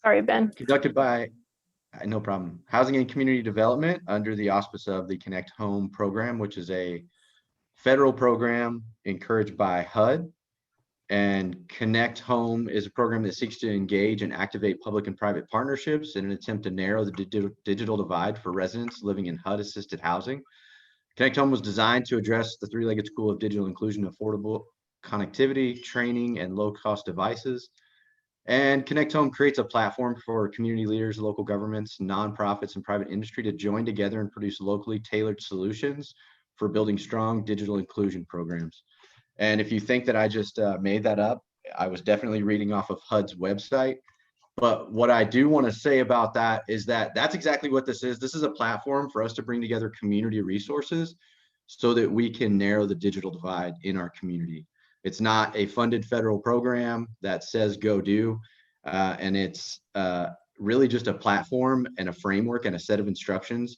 Sorry, Ben. Conducted by, no problem, Housing and Community Development under the auspice of the Connect Home program, which is a federal program encouraged by HUD. And Connect Home is a program that seeks to engage and activate public and private partnerships in an attempt to narrow the digital divide for residents living in HUD-assisted housing. Connect Home was designed to address the three-legged stool of digital inclusion, affordable connectivity, training, and low-cost devices. And Connect Home creates a platform for community leaders, local governments, nonprofits, and private industry to join together and produce locally tailored solutions for building strong digital inclusion programs. And if you think that I just made that up, I was definitely reading off of HUD's website. But what I do want to say about that is that that's exactly what this is. This is a platform for us to bring together community resources so that we can narrow the digital divide in our community. It's not a funded federal program that says go do, and it's really just a platform and a framework and a set of instructions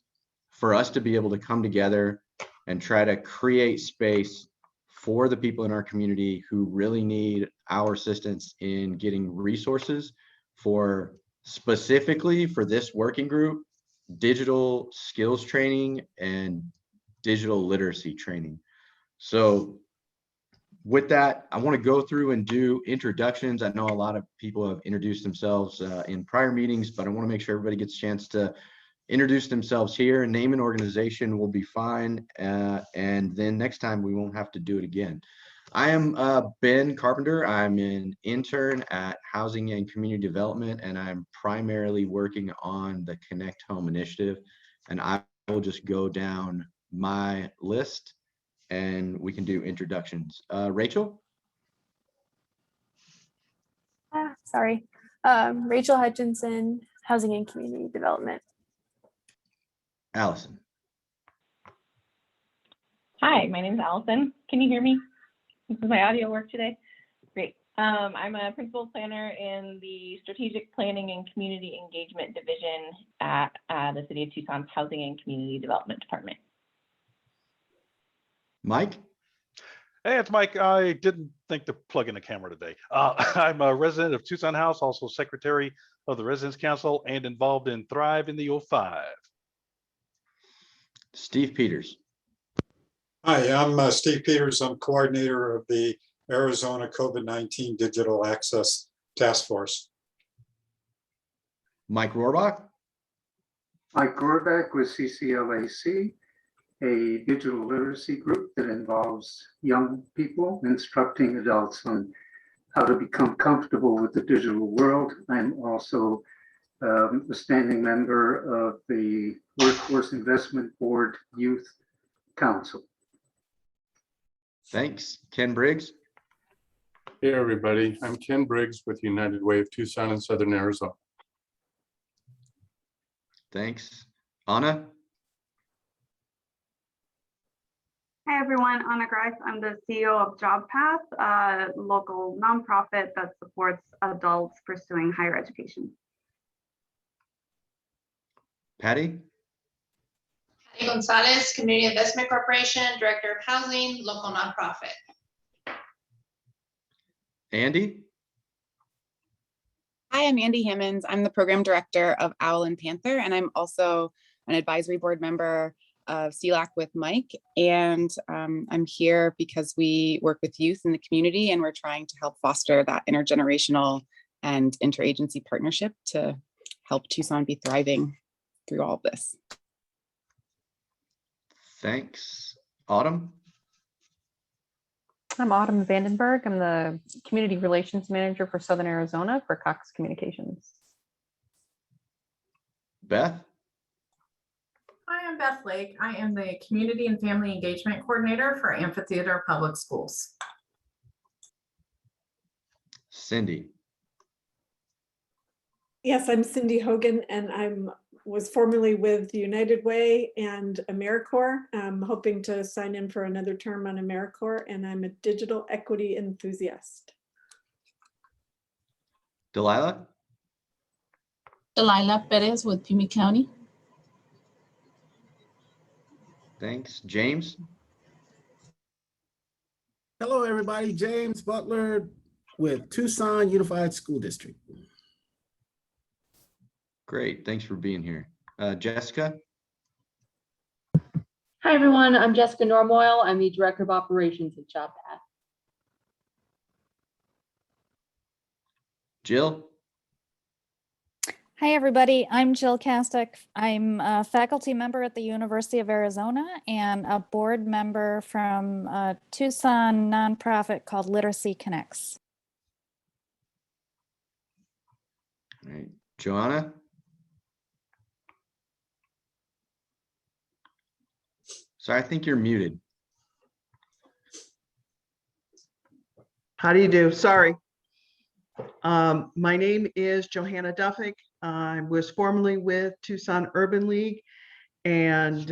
for us to be able to come together and try to create space for the people in our community who really need our assistance in getting resources for, specifically for this working group, digital skills training and digital literacy training. So with that, I want to go through and do introductions. I know a lot of people have introduced themselves in prior meetings, but I want to make sure everybody gets a chance to introduce themselves here. Name and organization will be fine. And then next time we won't have to do it again. I am Ben Carpenter. I'm an intern at Housing and Community Development, and I'm primarily working on the Connect Home initiative. And I will just go down my list and we can do introductions. Rachel? Sorry. Rachel Hutchinson, Housing and Community Development. Allison. Hi, my name is Allison. Can you hear me? Does my audio work today? Great. I'm a principal planner in the Strategic Planning and Community Engagement Division at the City of Tucson's Housing and Community Development Department. Mike? Hey, it's Mike. I didn't think to plug in the camera today. I'm a resident of Tucson House, also secretary of the Residents Council, and involved in Thrive in the 05. Steve Peters. Hi, I'm Steve Peters. I'm coordinator of the Arizona COVID-19 Digital Access Task Force. Mike Rohrbach. Mike Rohrbach with CCLAC, a digital literacy group that involves young people instructing adults on how to become comfortable with the digital world. I'm also a standing member of the Workforce Investment Board Youth Council. Thanks. Ken Briggs. Hey everybody, I'm Ken Briggs with United Way of Tucson and Southern Arizona. Thanks. Anna. Hi everyone, Anna Greif. I'm the CEO of JobPath, a local nonprofit that supports adults pursuing higher education. Patty. Patty Gonzalez, Community Investment Corporation, Director of Housing, local nonprofit. Andy. Hi, I'm Andy Hammonds. I'm the program director of Owl and Panther, and I'm also an advisory board member of CELAC with Mike. And I'm here because we work with youth in the community and we're trying to help foster that intergenerational and interagency partnership to help Tucson be thriving through all of this. Thanks. Autumn. I'm Autumn Vandenberg. I'm the Community Relations Manager for Southern Arizona for Cox Communications. Beth. Hi, I'm Beth Lake. I am the Community and Family Engagement Coordinator for Amphitheater Public Schools. Cindy. Yes, I'm Cindy Hogan, and I was formerly with United Way and AmeriCorps. I'm hoping to sign in for another term on AmeriCorps, and I'm a digital equity enthusiast. Delilah. Delilah Perez with Pima County. Thanks. James. Hello, everybody. James Butler, with Tucson Unified School District. Great, thanks for being here. Jessica? Hi, everyone. I'm Jessica Normoyle. I'm the Director of Operations at JobPath. Jill? Hi, everybody. I'm Jill Kastek. I'm a faculty member at the University of Arizona and a board member from a Tucson nonprofit called Literacy Connects. All right, Joanna? Sorry, I think you're muted. How do you do? Sorry. My name is Johanna Duffick. I was formerly with Tucson Urban League, and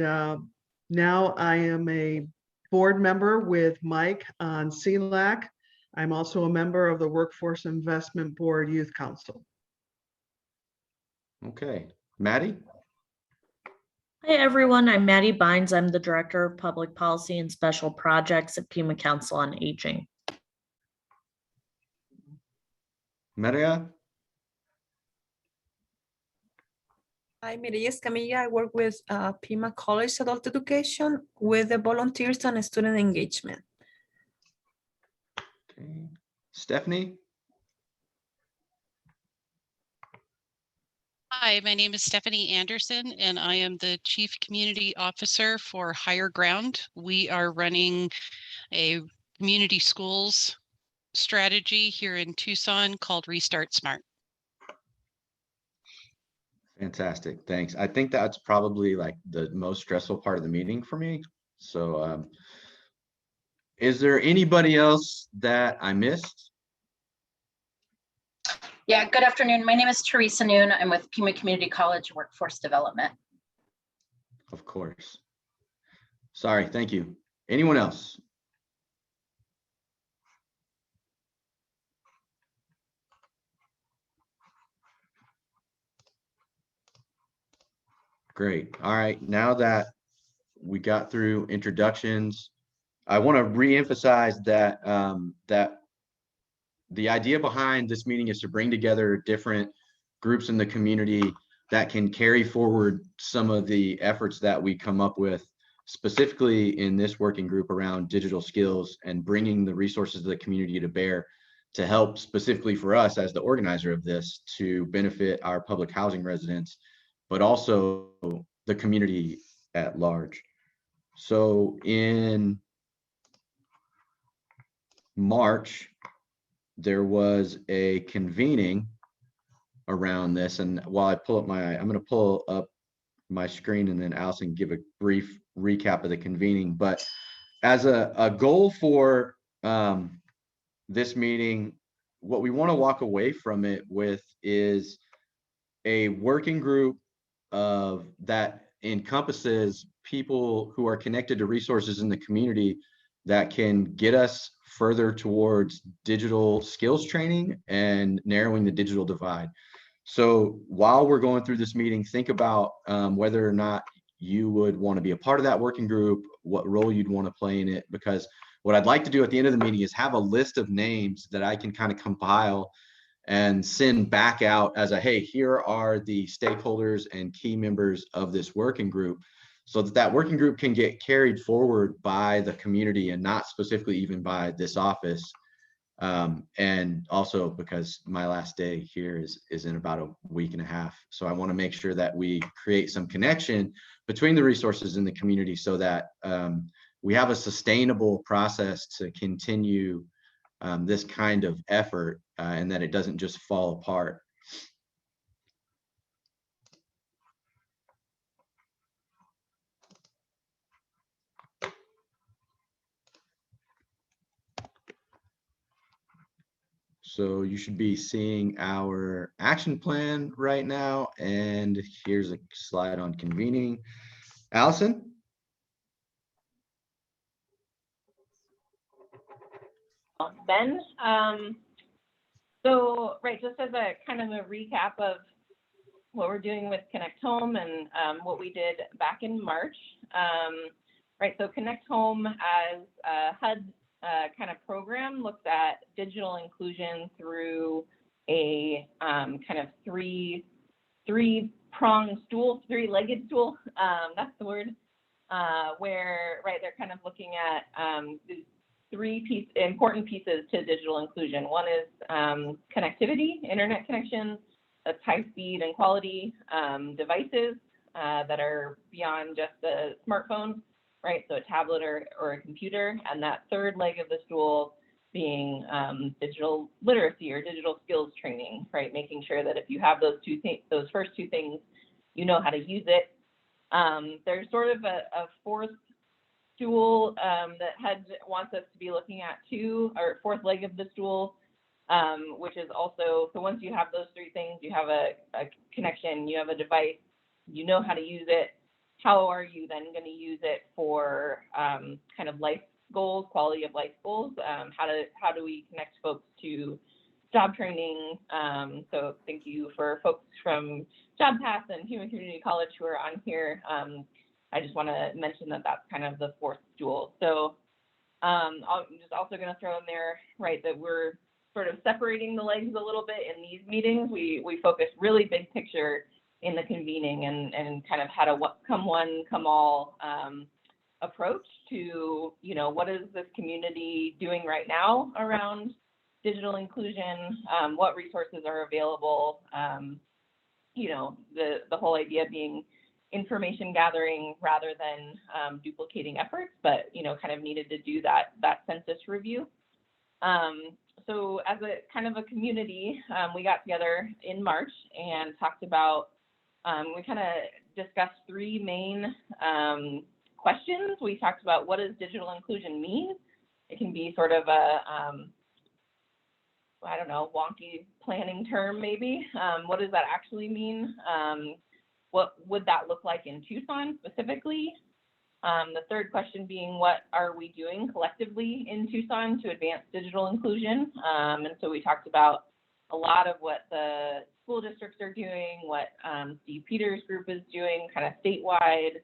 now I am a board member with Mike on CLAC. I'm also a member of the Workforce Investment Board Youth Council. Okay, Maddie? Hi, everyone. I'm Maddie Bynes. I'm the Director of Public Policy and Special Projects at Pima Council on Aging. Maria? Hi, Mireya Escamilla. I work with Pima College Adult Education with the volunteers and student engagement. Okay. Stephanie? Hi, my name is Stephanie Anderson, and I am the Chief Community Officer for Higher Ground. We are running a community schools strategy here in Tucson called Restart Smart. Fantastic, thanks. I think that's probably like the most stressful part of the meeting for me. So is there anybody else that I missed? Yeah, good afternoon. My name is Teresa Noon. I'm with Pima Community College Workforce Development. Of course. Sorry, thank you. Anyone else? Great. All right, now that we got through introductions, I want to re-emphasize that that the idea behind this meeting is to bring together different groups in the community that can carry forward some of the efforts that we come up with, specifically in this working group around digital skills and bringing the resources of the community to bear to help specifically for us as the organizer of this to benefit our public housing residents, but also the community at large. So in March, there was a convening around this. And while I pull up I'm going to pull up my screen and then Allison give a brief recap of the convening. But as a goal for this meeting, what we want to walk away from it with is a working group that encompasses people who are connected to resources in the community that can get us further towards digital skills training and narrowing the digital divide. So while we're going through this meeting, think about whether or not you would want to be a part of that working group, what role you'd want to play in it, because what I'd like to do at the end of the meeting is have a list of names that I can kind of compile and send back out as a, hey, here are the stakeholders and key members of this working group, so that that working group can get carried forward by the community and not specifically even by this office. And also because my last day here is in about a week and a half. So I want to make sure that we create some connection between the resources in the community so that we have a sustainable process to continue this kind of effort and that it doesn't just fall apart. So you should be seeing our action plan right now. And here's a slide on convening. Allison? Ben, so right, just as a kind of a recap of what we're doing with ConnectHome and what we did back in March. Right, so ConnectHome as HUD kind of program looks at digital inclusion through a kind of three-pronged stool, three-legged stool. That's the word. Where they're kind of looking at these three important pieces to digital inclusion. One is connectivity, internet connections, that's high speed and quality, devices that are beyond just a smartphone, right? So a tablet or a computer. And that third leg of the stool being digital literacy or digital skills training, right? Making sure that if you have those first two things, you know how to use it. There's sort of a fourth stool that HUD wants us to be looking at too, or fourth leg of the stool, which is also, so once you have those three things, you have a connection, you have a device, you know how to use it. How are you then going to use it for kind of life goals, quality of life goals? How do we connect folks to job training? So thank you for folks from Job Path and Human Community College who are on here. I just want to mention that that's kind of the fourth stool. So I'm just also going to throw in there, right, that we're sort of separating the legs a little bit in these meetings. We focus really big picture in the convening and kind of had a come one, come all approach to, you know, what is this community doing right now around digital inclusion, what resources are available, you know, the whole idea being information gathering rather than duplicating efforts, but, you know, kind of needed to do that census review. So as a kind of a community, we got together in March and talked about, we kind of discussed three main questions. We talked about, what does digital inclusion mean? It can be sort of a, I don't know, wonky planning term maybe. What does that actually mean? What would that look like in Tucson specifically? The third question being, what are we doing collectively in Tucson to advance digital inclusion? And so we talked about a lot of what the school districts are doing, what Steve Peters' group is doing kind of statewide.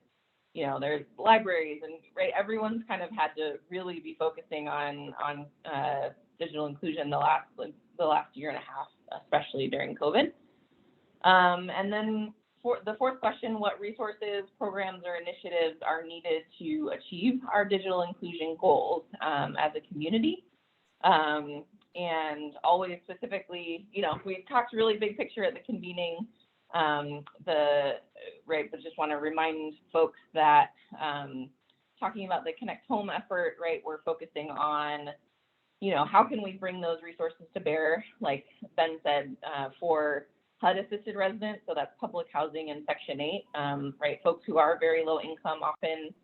You know, there's libraries and right, everyone's kind of had to really be focusing on digital inclusion the last year and a half, especially during COVID. And then for the fourth question, what resources, programs, or initiatives are needed to achieve our digital inclusion goals as a community? And always specifically, you know, we talked really big picture at the convening, but just want to remind folks that talking about the Connect Home effort, right, we're focusing on, you know, how can we bring those resources to bear, like Ben said, for HUD-assisted residents, so that's public housing and Section 8, right, folks who are very low income often,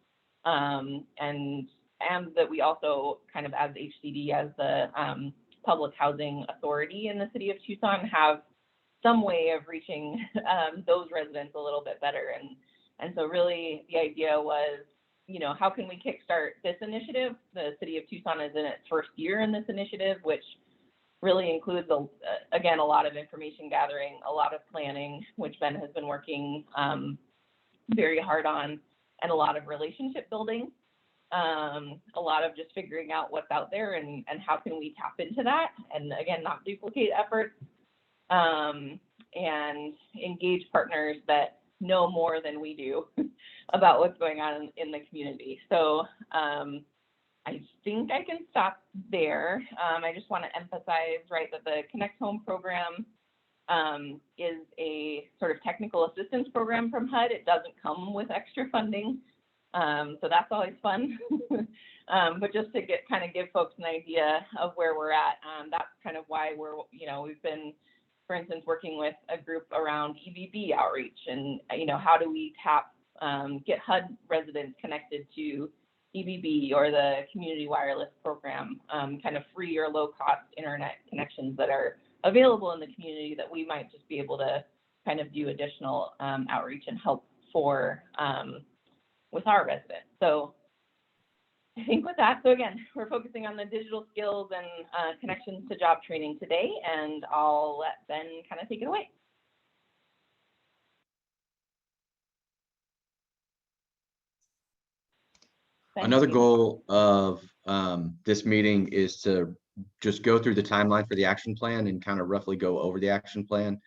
and that we also kind of as HCD, as the public housing authority in the city of Tucson, have some way of reaching those residents a little bit better. And so really the idea was, you know, how can we kickstart this initiative? The city of Tucson is in its first year in this initiative, which really includes, again, a lot of information gathering, a lot of planning, which Ben has been working very hard on, and a lot of relationship building, a lot of just figuring out what's out there and how can we tap into that, and again, not duplicate efforts, and engage partners that know more than we do about what's going on in the community. So I think I can stop there. I just want to emphasize, right, that the Connect Home program is a sort of technical assistance program from HUD. It doesn't come with extra funding, so that's always fun. But just to give folks an idea of where we're at, that's kind of why we've been, for instance, working with a group around EBB outreach and, you know, how do we get HUD residents connected to EBB or the community wireless program, kind of free or low cost internet connections that are available in the community that we might just be able to kind of do additional outreach and help for with our residents. So I think with that, so again, we're focusing on the digital skills and connections to job training today, and I'll let Ben kind of take it away. Another you. goal of this meeting is to just go through the timeline for the action plan and kind of roughly go over the action plan.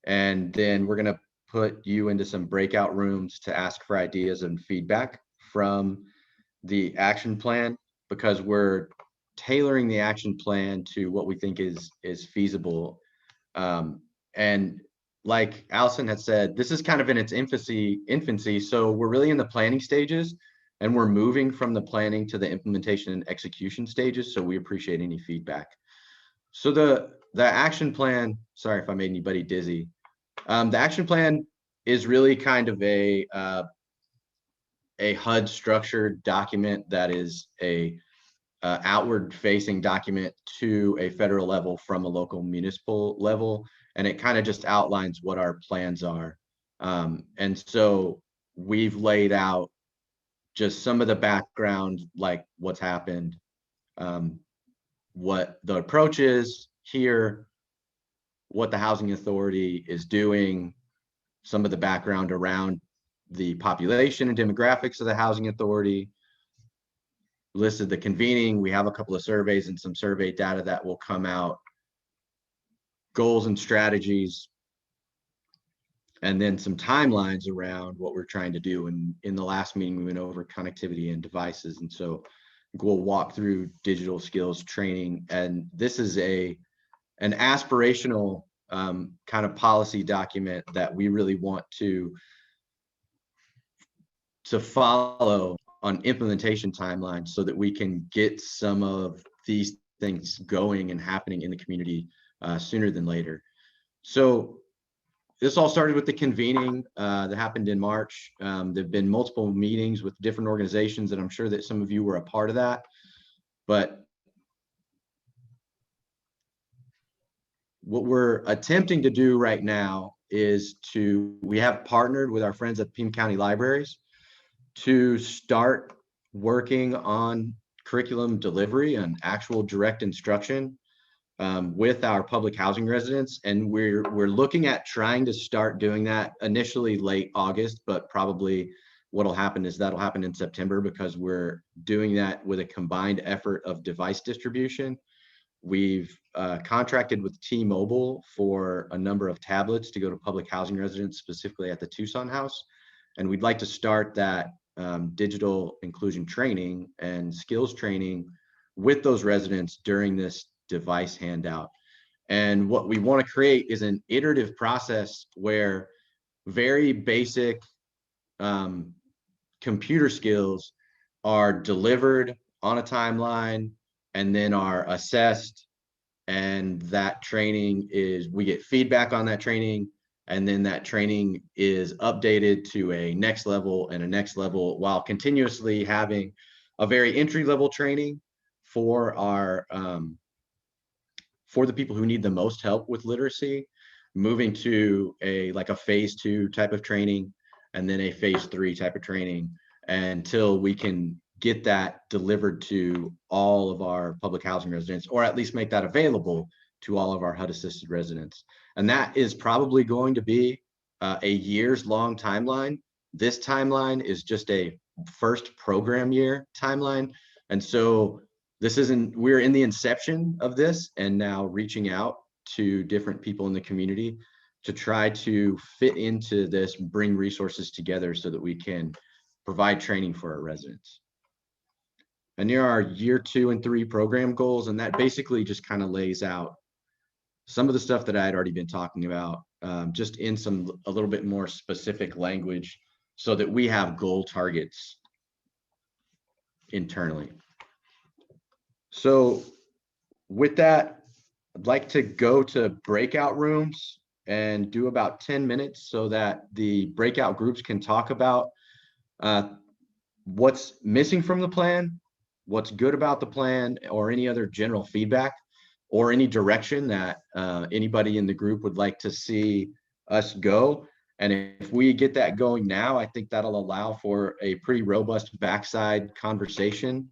And then we're going to put you into some breakout rooms to ask for ideas and feedback from the action plan, because we're tailoring the action plan to what we think is feasible. And like Allison had said, this is kind of in its infancy. So we're really in the planning stages, and we're moving from the planning to the implementation and execution stages. So we appreciate any feedback. So the action plan, sorry if I made anybody dizzy. The action plan is really kind of a HUD structured document that is a outward facing document to a federal level from a local municipal level. And it kind of just outlines what our plans are. And so we've laid out just some of the background, like what's happened, what the approach is here, what the housing authority is doing, some of the background around the population and demographics of the housing authority, listed the convening. We have a couple of surveys and some survey data that will come out, goals and strategies, and then some timelines around what we're trying to do. And in the last meeting, we went over connectivity and devices. And so we'll walk through digital skills training. And this is an aspirational kind of policy document that we really want to follow on implementation timelines so that we can get some of these things going and happening in the community sooner than later. So this all started with the convening that happened in March. There've been multiple meetings with different organizations, and I'm sure that some of you were a part of that. But what we're attempting to do right now is we have partnered with our friends at Pima County Libraries to start working on curriculum delivery and actual direct instruction with our public housing residents. And we're looking at trying to start doing that initially late August, but probably what'll happen is that'll happen in September, because we're doing that with a combined effort of device distribution. We've contracted with T-Mobile for a number of tablets to go to public housing residents, specifically at the Tucson house. And we'd like to start that digital inclusion training and skills training with those residents during this device handout. And what we want to create is an iterative process where very basic computer skills are delivered on a timeline and then are assessed. And that training we get feedback on that training. And then that training is updated to a next level and a next level, while continuously having a very entry level training for for the people who need the most help with literacy, moving to a phase 2 type of training, and then a phase 3 type of training, until we can get that delivered to all of our public housing residents, or at least make that available to all of our HUD assisted residents. And that is probably going to be a years long timeline. This timeline is just a first program year timeline. And so we're in the inception of this, and now reaching out to different people in the community to try to fit into this, bring resources together so that we can provide training for our residents. And here are our year 2 and 3 program goals. And that basically just kind of lays out some of the stuff that I had already been talking about, just in a little bit more specific language, so that we have goal targets internally. So with that, I'd like to go to breakout rooms and do about 10 minutes so that the breakout groups can talk about what's missing from the plan, what's good about the plan, or any other general feedback, or any direction that anybody in the group would like to see us go. And if we get that going now, I think that'll allow for a pretty robust backside conversation.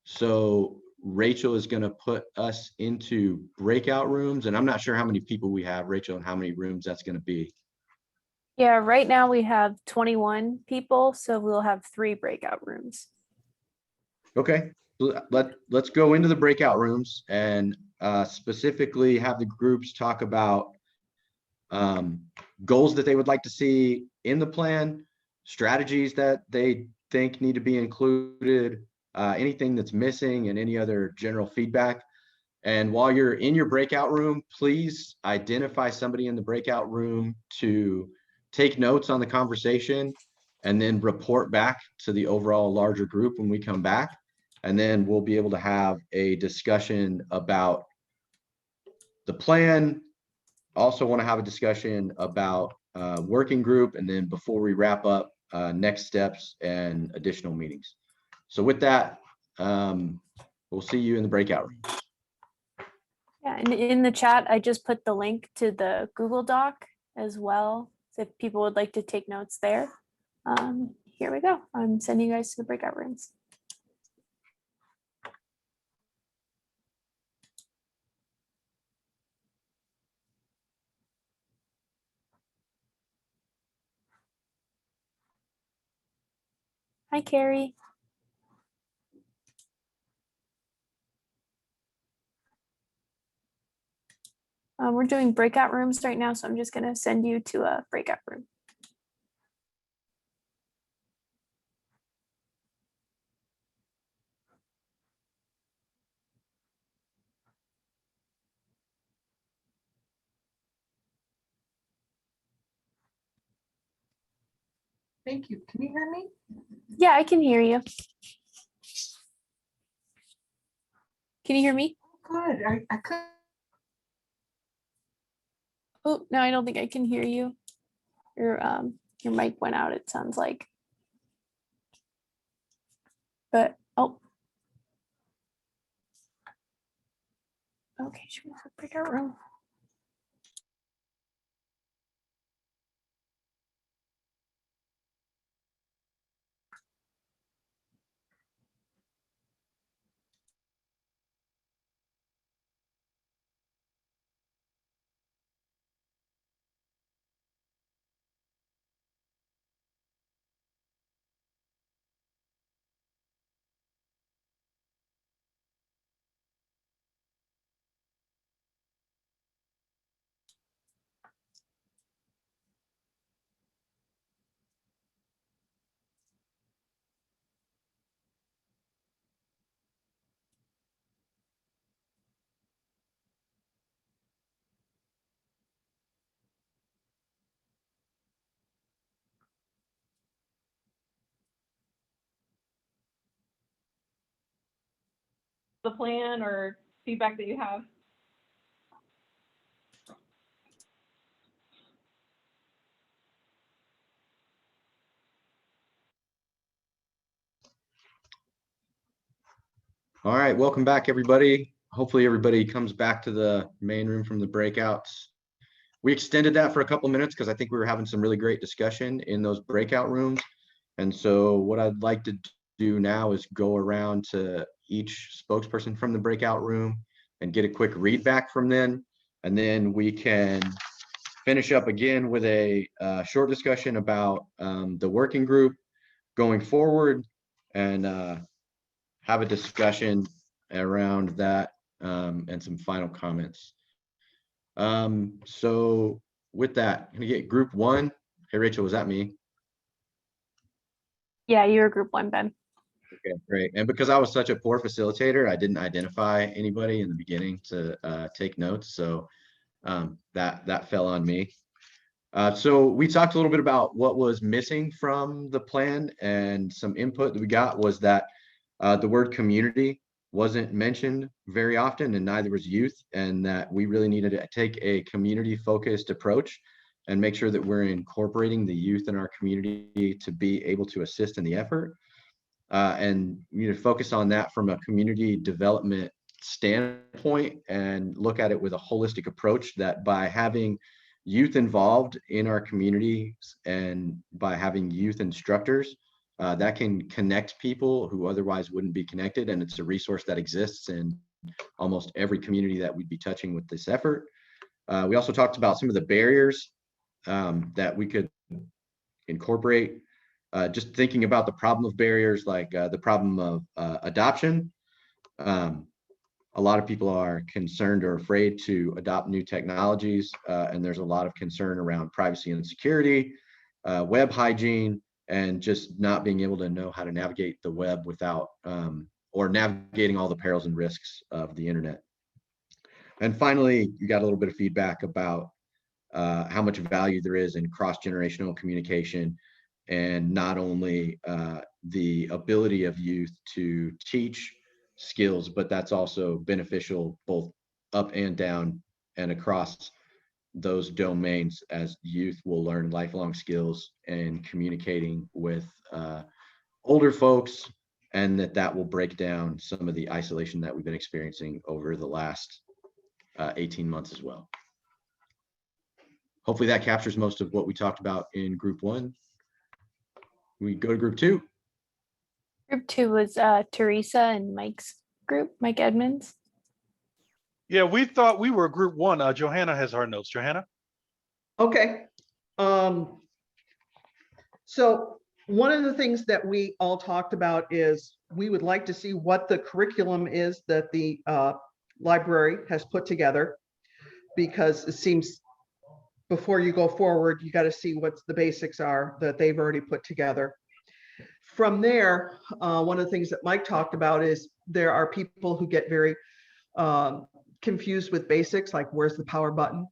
So Rachel is going to put us into breakout rooms, and I'm not sure how many people we have, Rachel, and how many rooms that's going to be. Yeah, right now we have 21 people, so we'll have 3 breakout rooms. Okay, let's go into the breakout rooms and specifically have the groups talk about goals that they would like to see in the plan, strategies that they think need to be included, anything that's missing, and any other general feedback. And while you're in your breakout room, please identify somebody in the breakout room to take notes on the conversation and then report back to the overall larger group when we come back. And then we'll be able to have a discussion about the plan. Also want to have a discussion about working group, and then before we wrap up, next steps and additional meetings. So with that, we'll see you in the breakout room. Yeah, and in the chat, I just put the link to the Google Doc as well. So if people would like to take notes there. Here we go. I'm sending you guys to the breakout rooms. Hi, Carrie. We're doing breakout rooms right now, so I'm just going to send you to a breakout room. Thank you. Can you hear me? Yeah, I can hear you. Can you hear me? Good. I could. Oh, no, I don't think I can hear you. Your mic went out, it sounds like. But, oh. Okay, should we have a breakout room? The plan or feedback that you have? All right, welcome back, everybody. Hopefully everybody comes back to the main room from the breakouts. We extended that for a couple minutes because I think we were having some really great discussion in those breakout rooms. And so what I'd like to do now is go around to each spokesperson from the breakout room and get a quick read back from them. And then we can finish up again with a short discussion about the working group going forward, and have a discussion around that and some final comments. So with that, can I get group 1? Hey, Rachel, was that me? Yeah, you're group 1, Ben. Okay, great. And because I was such a poor facilitator, I didn't identify anybody in the beginning to take notes. So that fell on me. So we talked a little bit about what was missing from the plan, and some input that we got was that the word community wasn't mentioned very often, and neither was youth, and that we really needed to take a community focused approach and make sure that we're incorporating the youth in our community to be able to assist in the effort. And focus on that from a community development standpoint and look at it with a holistic approach, that by having youth involved in our communities and by having youth instructors, that can connect people who otherwise wouldn't be connected. And it's a resource that exists in almost every community that we'd be touching with this effort. We also talked about some of the barriers that we could incorporate. Just thinking about the problem of barriers, like the problem of adoption. A lot of people are concerned or afraid to adopt new technologies, and there's a lot of concern around privacy and security, web hygiene, and just not being able to know how to navigate the web without, or navigating all the perils and risks of the internet. And finally, you got a little bit of feedback about how much value there is in cross-generational communication, and not only the ability of youth to teach skills, but that's also beneficial both up and down and across those domains, as youth will learn lifelong skills and communicating with older folks, and that will break down some of the isolation that we've been experiencing over the last 18 months as well. Hopefully that captures most of what we talked about in group 1. We go to group 2. Group 2 was Teresa and Mike's group, Mike Edmonds. Yeah, we thought we were group 1. Johanna has her notes. Johanna? Okay. So one of the things that we all talked about is we would like to see what the curriculum is that the library has put together, because it seems before you go forward, you got to see what the basics are that they've already put together. From there, one of the things that Mike talked about is there are people who get very confused with basics, like where's the power button?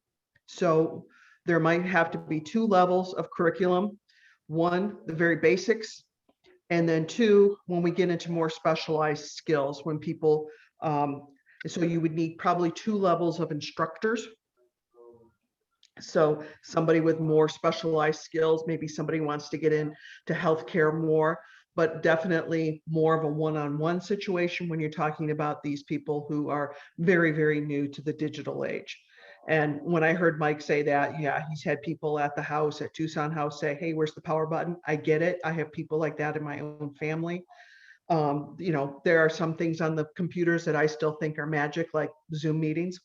So there might have to be 2 levels of curriculum. 1, the very basics, and then 2, when we get into more specialized skills, when people, so you would need probably 2 levels of instructors. So somebody with more specialized skills, maybe somebody wants to get into healthcare more, but definitely more of a one-on-one situation when you're talking about these people who are very, very new to the digital age. And when I heard Mike say that, yeah, he's had people at the house, at Tucson House, say, hey, where's the power button? I get it. I have people like that in my own family. You know, there are some things on the computers that I still think are magic, like Zoom meetings.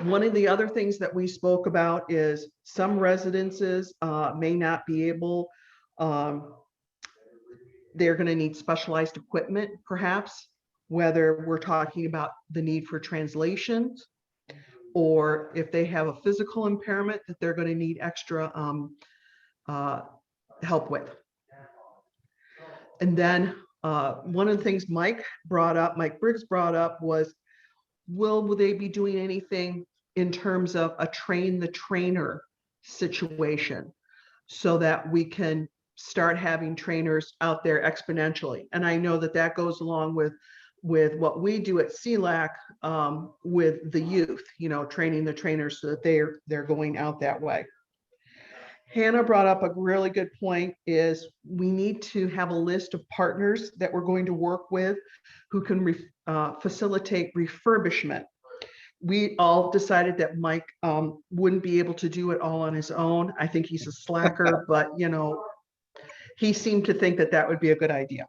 One of the other things that we spoke about is some residences may not be able, they're going to need specialized equipment, perhaps, whether we're talking about the need for translations, or if they have a physical impairment that they're going to need extra help with. And then one of the things Mike Briggs brought up was, will they be doing anything in terms of a train the trainer situation, so that we can start having trainers out there exponentially? And I know that that goes along with what we do at CLAC with the youth, you know, training the trainers so that they're going out that way. Hannah brought up a really good point, is we need to have a list of partners that we're going to work with who can facilitate refurbishment. We all decided that Mike wouldn't be able to do it all on his own. I think he's a slacker, but you know, he seemed to think that that would be a good idea.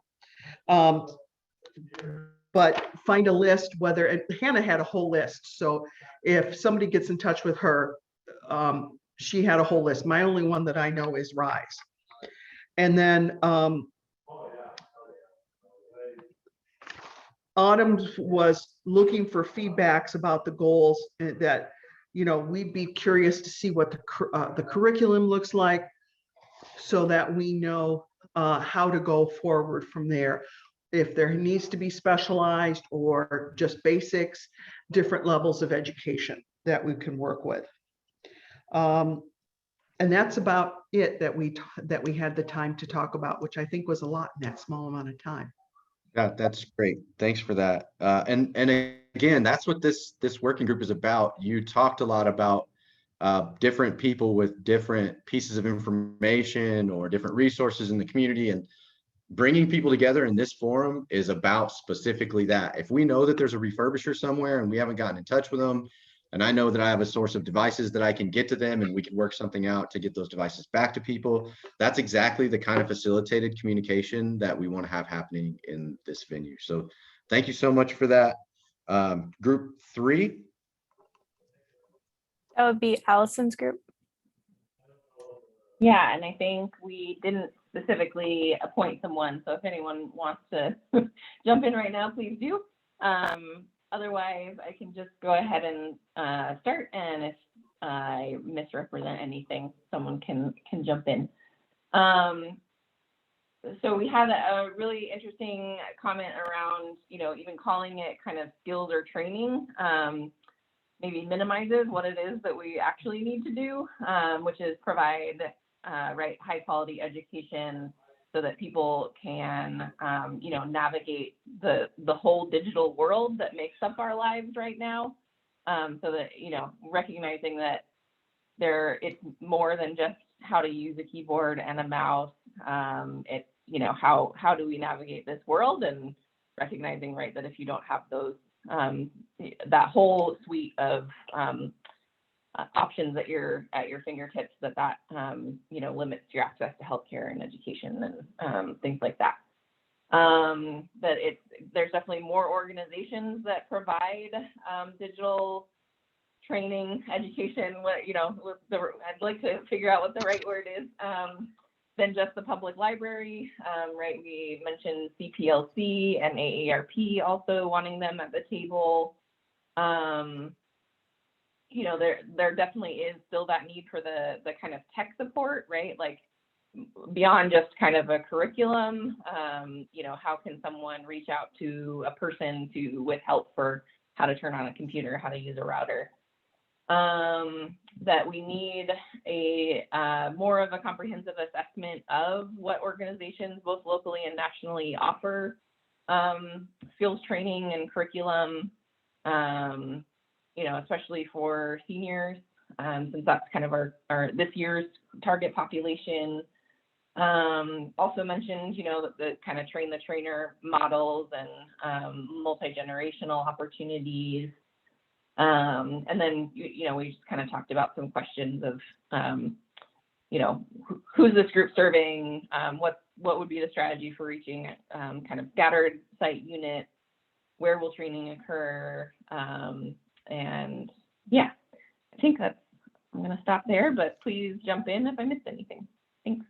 But find a list, whether, and Hannah had a whole list. So if somebody gets in touch with her, she had a whole list. My only one that I know is Rise. And then Autumn was looking for feedbacks about the goals that, you know, we'd be curious to see what the curriculum looks like, so that we know how to go forward from there. If there needs to be specialized or just basics, different levels of education that we can work with. And that's about it that we had the time to talk about, which I think was a lot in that small amount of time. Yeah, that's great. Thanks for that. And again, that's what this working group is about. You talked a lot about different people with different pieces of information or different resources in the community, and bringing people together in this forum is about specifically that. If we know that there's a refurbisher somewhere and we haven't gotten in touch with them, and I know that I have a source of devices that I can get to them and we can work something out to get those devices back to people, that's exactly the kind of facilitated communication that we want to have happening in this venue. So thank you so much for that. Group 3. That would be Allison's group. Yeah, and I think we didn't specifically appoint someone, so if anyone wants to jump in right now, please do. Otherwise, I can just go ahead and start, and if I misrepresent anything, someone can jump in. So we had a really interesting comment around, even calling it kind of skills or training, maybe minimizes what it is that we actually need to do, which is provide high quality education so that people can, navigate the whole digital world that makes up our lives right now. So that, recognizing that it's more than just how to use a keyboard and a mouse. It's, how do we navigate this world, and recognizing, right, that if you don't have those, that whole suite of options at your fingertips, that limits your access to healthcare and education and things like that. That there's definitely more organizations that provide digital training, education. I'd like to figure out what the right word is, than just the public library. Right, we mentioned CPLC and AARP also wanting them at the table. There definitely is still that need for the kind of tech support, right? Like beyond just kind of a curriculum, how can someone reach out to a person with help for how to turn on a computer, how to use a router? That we need a more of a comprehensive assessment of what organizations both locally and nationally offer skills training and curriculum, especially for seniors, since that's kind of our this year's target population. Also mentioned, the kind of train the trainer models and multi-generational opportunities. And then, we just kind of talked about some questions of, who's this group serving? What would be the strategy for reaching kind of scattered site units? Where will training occur? And yeah, I think I'm going to stop there, but please jump in if I missed anything. Thanks.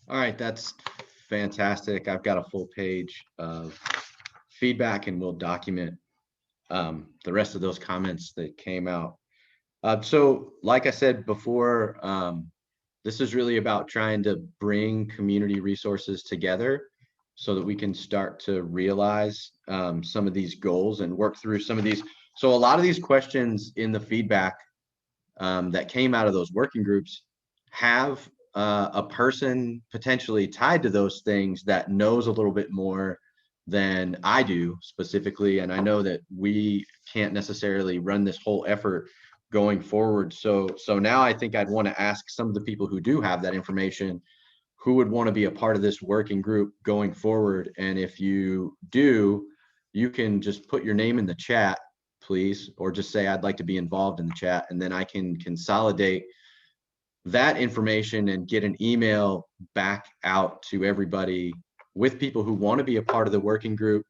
All right, that's fantastic. I've got a full page of feedback, and we'll document the rest of those comments that came out. So like I said before, this is really about trying to bring community resources together so that we can start to realize some of these goals and work through some of these. So a lot of these questions in the feedback that came out of those working groups have a person potentially tied to those things that knows a little bit more than I do specifically. And I know that we can't necessarily run this whole effort going forward. So now I think I'd want to ask some of the people who do have that information, who would want to be a part of this working group going forward. And if you do, you can just put your name in the chat, please, or just say, I'd like to be involved in the chat. And then I can consolidate that information and get an email back out to everybody with people who want to be a part of the working group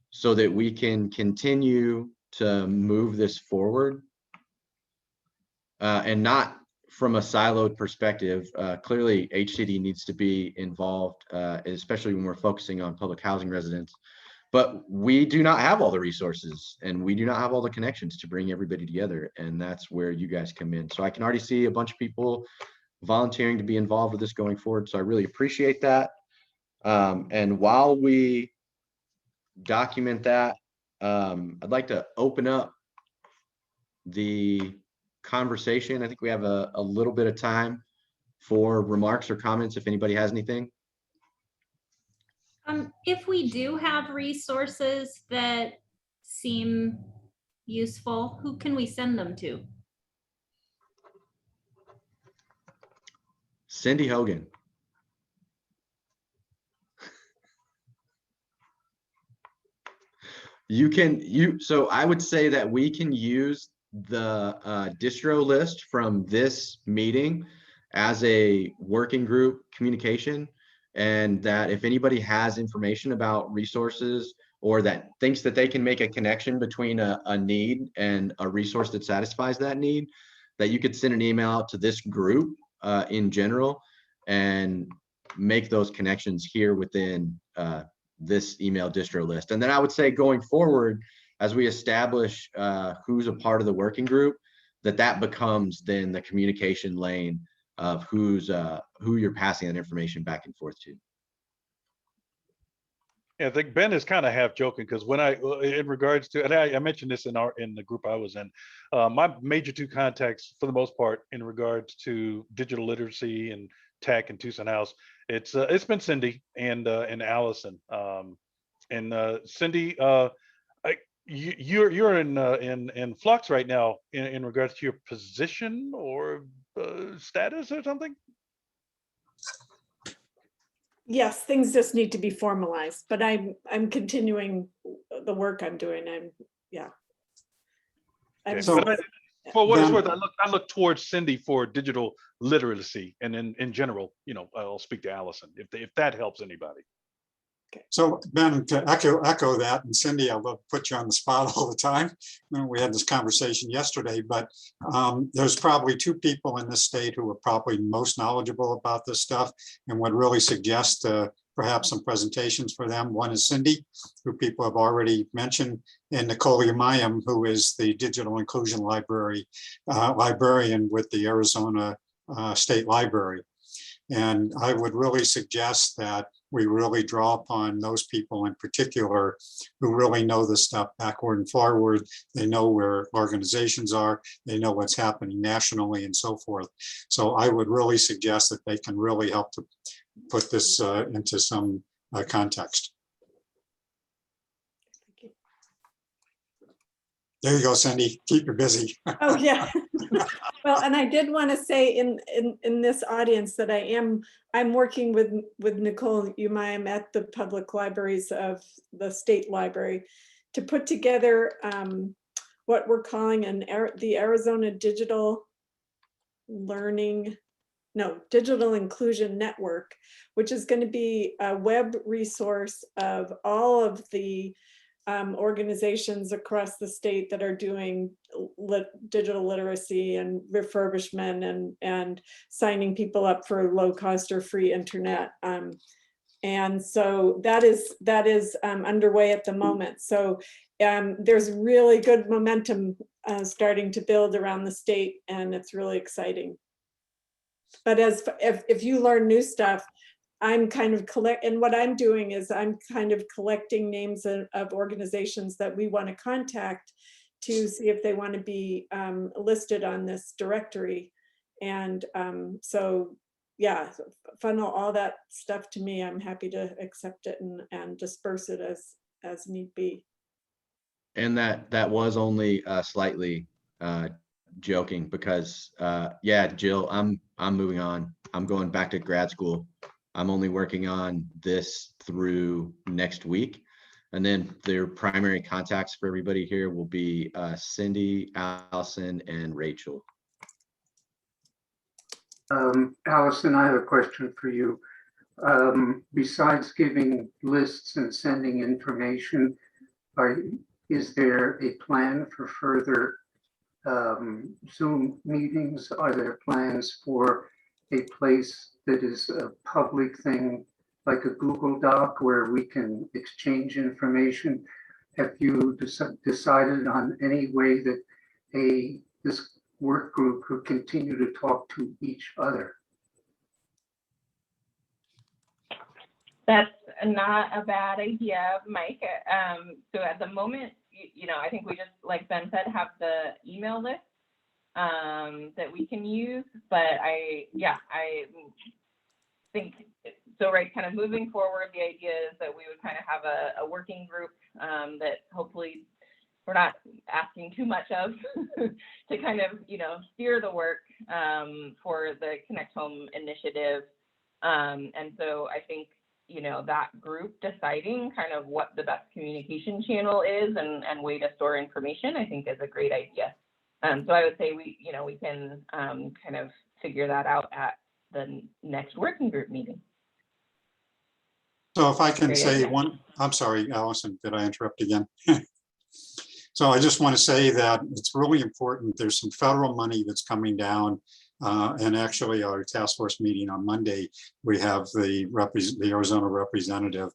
so that we can continue to move this forward and not from a siloed perspective. Clearly HCD needs to be involved, especially when we're focusing on public housing residents, but we do not have all the resources and we do not have all the connections to bring everybody together. And that's where you guys come in. So I can already see a bunch of people volunteering to be involved with this going forward. So I really appreciate that. And while we document that, I'd like to open up the conversation. I think we have a little bit of time for remarks or comments if anybody has anything. If we do have resources that seem useful, who can we send them to? Cindy Hogan. So I would say that we can use the distro list from this meeting as a working group communication. And that if anybody has information about resources or that thinks that they can make a connection between a need and a resource that satisfies that need, that you could send an email out to this group in general and make those connections here within this email distro list. And then I would say going forward, as we establish who's a part of the working group, that becomes then the communication lane of who you're passing that information back and forth to. Yeah, I think Ben is kind of half joking because when in regards to, and I mentioned this in the group I was in, my major two contacts for the most part in regards to digital literacy and tech in Tucson House, it's been Cindy and Allison. Cindy, you're in flux right now in regards to your position or status or something. Yes, things just need to be formalized, but I'm continuing the work I'm doing. So for what it's worth, I look towards Cindy for digital literacy, and in general, I'll speak to Allison if that helps anybody. So Ben, to echo that, and Cindy, I love to put you on the spot all the time. We had this conversation yesterday, but there's probably two people in this state who are probably most knowledgeable about this stuff and would really suggest perhaps some presentations for them. One is Cindy, who people have already mentioned, and Nicole Umayam, who is the Digital Inclusion Librarian with the Arizona State Library. And I would really suggest that we really draw upon those people in particular who really know this stuff backward and forward. They know where organizations are, they know what's happening nationally and so forth. So I would really suggest that they can really help to put this into some context. There you go, Cindy. Keep you busy. Oh yeah. Well, and I did want to say in this audience that I'm working with Nicole Umayam at the public libraries of the state library to put together what we're calling the Arizona Digital Inclusion Network, which is going to be a web resource of all of the organizations across the state that are doing digital literacy and refurbishment and signing people up for low cost or free internet. And so that is underway at the moment. So there's really good momentum starting to build around the state, and it's really exciting. But if you learn new stuff, I'm kind of and what I'm doing is I'm kind of collecting names of organizations that we want to contact to see if they want to be listed on this directory. And so, yeah, funnel all that stuff to me. I'm happy to accept it and disperse it as need be. And that was only slightly joking because yeah, Jill, I'm moving on. I'm going back to grad school. I'm only working on this through next week. And then their primary contacts for everybody here will be Cindy, Allison, and Rachel. Allison, I have a question for you. Besides giving lists and sending information, is there a plan for further Zoom meetings? Are there plans for a place that is a public thing, like a Google Doc, where we can exchange information? Have you decided on any way that this work group could continue to talk to each other? That's not a bad idea, Mike. So at the moment, I think we just, like Ben said, have the email list that we can use. But I think so. Right, kind of moving forward, the idea is that we would kind of have a working group that hopefully we're not asking too much of to kind of steer the work for the ConnectHome initiative. And so I think that group deciding kind of what the best communication channel is and way to store information, I think is a great idea. So I would say we can kind of figure that out at the next working group meeting. So if I can Great. say one, I'm sorry, Allison, did I interrupt again? So I just want to say that it's really important. There's some federal money that's coming down. And actually our task force meeting on Monday, we have the Arizona representative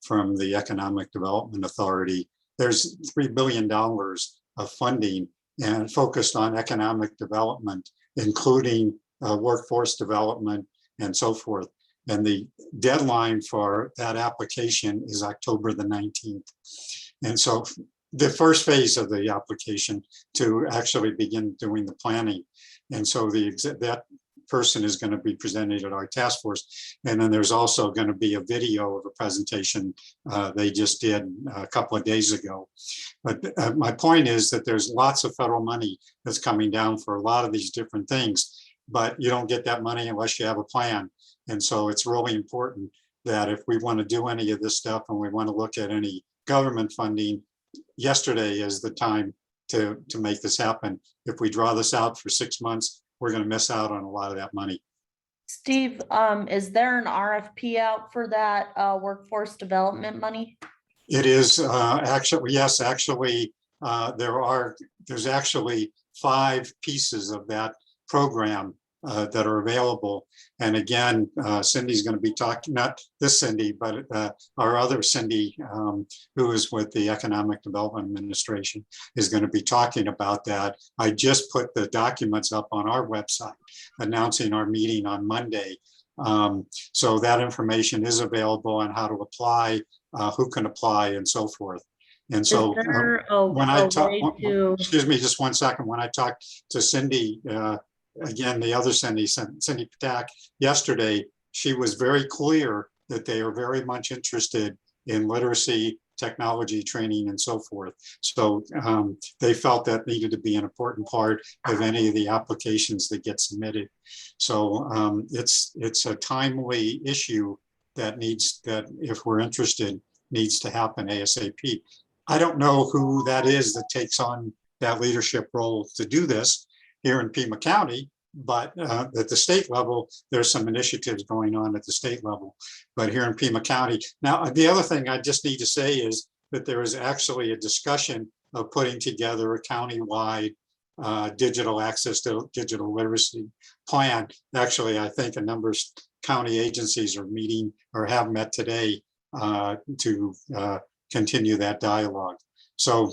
from the Economic Development Authority. There's $3 billion of funding and focused on economic development, including workforce development and so forth. And the deadline for that application is October the 19th. And so the first phase of the application to actually begin doing the planning. And so that person is going to be presented at our task force. And then there's also going to be a video of a presentation they just did a couple of days ago. But my point is that there's lots of federal money that's coming down for a lot of these different things, but you don't get that money unless you have a plan. And so it's really important that if we want to do any of this stuff and we want to look at any government funding, yesterday is the time to make this happen. If we draw this out for 6 months, we're going to miss out on a lot of that money. Steve, is there an RFP out for that workforce development money? It is actually, yes, actually, there's actually 5 pieces of that program that are available. And again, Cindy's going to be talking, not this Cindy, but our other Cindy, who is with the Economic Development Administration, is going to be talking about that. I just put the documents up on our website announcing our meeting on Monday. So that information is available on how to apply, who can apply, and so forth. And so when I talk, excuse me, just 1 second. When I talked to Cindy, again, the other Cindy Patak yesterday, she was very clear that they are very much interested in literacy, technology training, and so forth. So they felt that needed to be an important part of any of the applications that get submitted. So it's a timely issue that if we're interested, needs to happen ASAP. I don't know who that is that takes on that leadership role to do this here in Pima County, but at the state level, there's some initiatives going on at the state level, but here in Pima County. Now, the other thing I just need to say is that there is actually a discussion of putting together a countywide digital access to digital literacy plan. Actually, I think a number of county agencies are meeting or have met today to continue that dialogue. So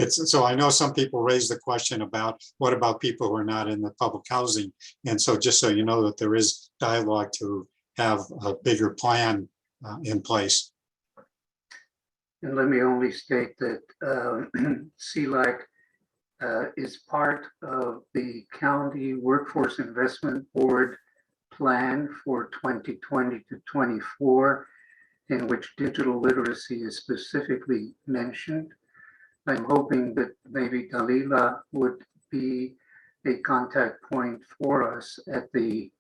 so I know some people raise the question about what about people who are not in the public housing, and so just so you know that there is dialogue to have a bigger plan in place. And let me only state that CLAC is part of the County Workforce Investment Board plan for 2020 to 24, in which digital literacy is specifically mentioned. I'm hoping that maybe Dalila would be a contact point for us at the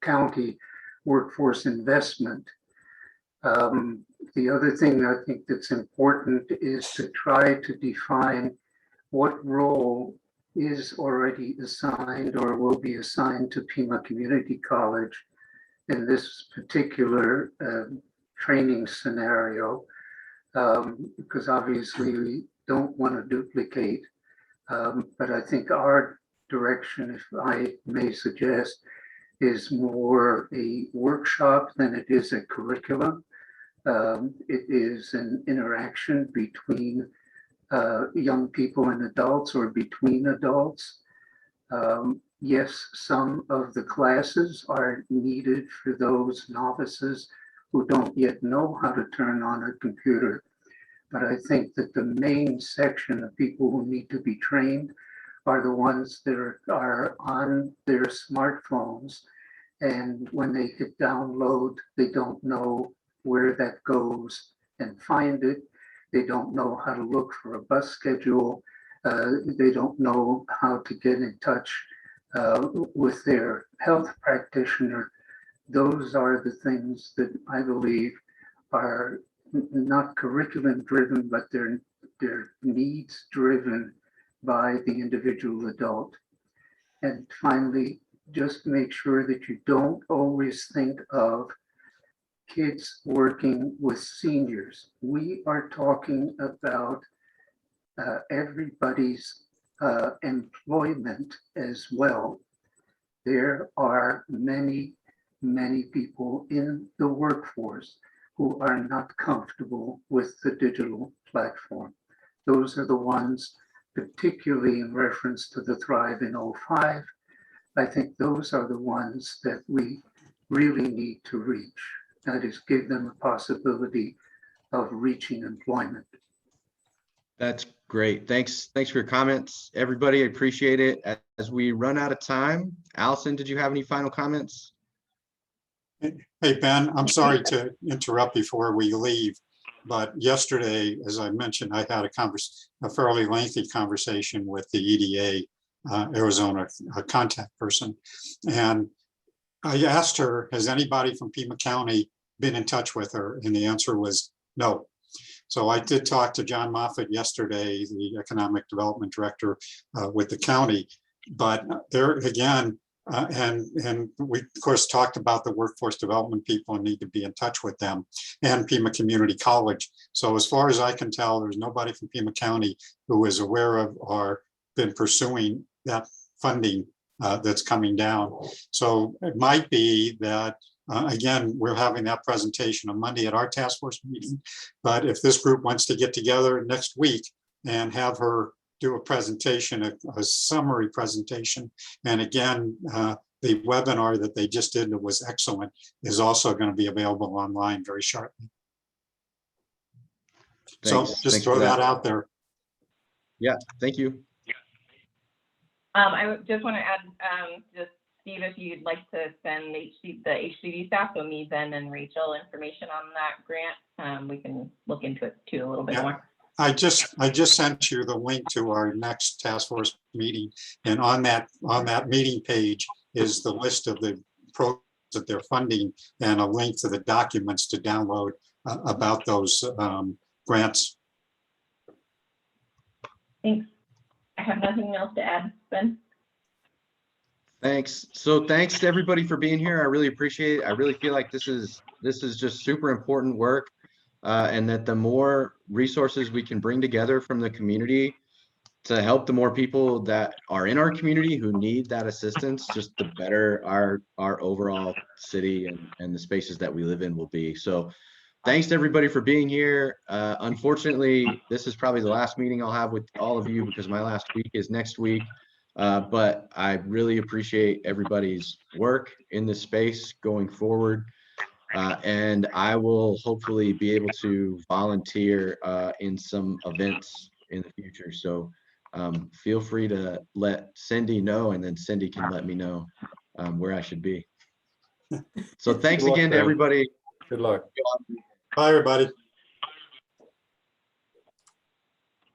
county workforce investment. The other thing I think that's important is to try to define what role is already assigned or will be assigned to Pima Community College in this particular training scenario, because obviously we don't want to duplicate. But I think our direction, if I may suggest, is more a workshop than it is a curriculum. It is an interaction between young people and adults or between adults. Yes, some of the classes are needed for those novices who don't yet know how to turn on a computer. But I think that the main section of people who need to be trained are the ones that are on their smartphones. And when they hit download, they don't know where that goes and find it. They don't know how to look for a bus schedule. They don't know how to get in touch with their health practitioner. Those are the things that I believe are not curriculum driven, but they're needs driven by the individual adult. And finally, just make sure that you don't always think of kids working with seniors. We are talking about everybody's employment as well. There are many, many people in the workforce who are not comfortable with the digital platform. Those are the ones, particularly in reference to the Thrive in 05. I think those are the ones that we really need to reach. That is, give them a possibility of reaching employment. That's great. Thanks for your comments, everybody. I appreciate it. As we run out of time, Allison, did you have any final comments? Hey, Ben, I'm sorry to interrupt before we leave, but yesterday, as I mentioned, I had a fairly lengthy conversation with the EDA Arizona contact person. And I asked her, has anybody from Pima County been in touch with her? And the answer was no. So I did talk to John Moffett yesterday, the Economic Development Director with the county, but there again, and we of course talked about the workforce development people and need to be in touch with them, and Pima Community College. So as far as I can tell, there's nobody from Pima County who is aware of or been pursuing that funding that's coming down. So it might be that again, we're having that presentation on Monday at our task force meeting. But if this group wants to get together next week and have her do a presentation, a summary presentation, and again, the webinar that they just did that was excellent is also going to be available online very shortly. Thanks. So just throw that out there. Yeah, thank you. I just want to add, just Steve, if you'd like to send the HCD staff, so me, Ben, and Rachel, information on that grant, we can look into it too a little bit more. I just sent you the link to our next task force meeting, and on that meeting page is the list of the programs that they're funding and a link to the documents to download about those grants. Thanks. I have nothing else to add, Ben. Thanks. So thanks to everybody for being here. I really appreciate it. I really feel like this is just super important work, and that the more resources we can bring together from the community to help the more people that are in our community who need that assistance, just the better our overall city and the spaces that we live in will be. So thanks to everybody for being here. Unfortunately, this is probably the last meeting I'll have with all of you because my last week is next week. But I really appreciate everybody's work in this space going forward. And I will hopefully be able to volunteer in some events in the future. So feel free to let Cindy know, and then Cindy can let me know where I should be. So thanks again to everybody. Good luck. Bye, everybody.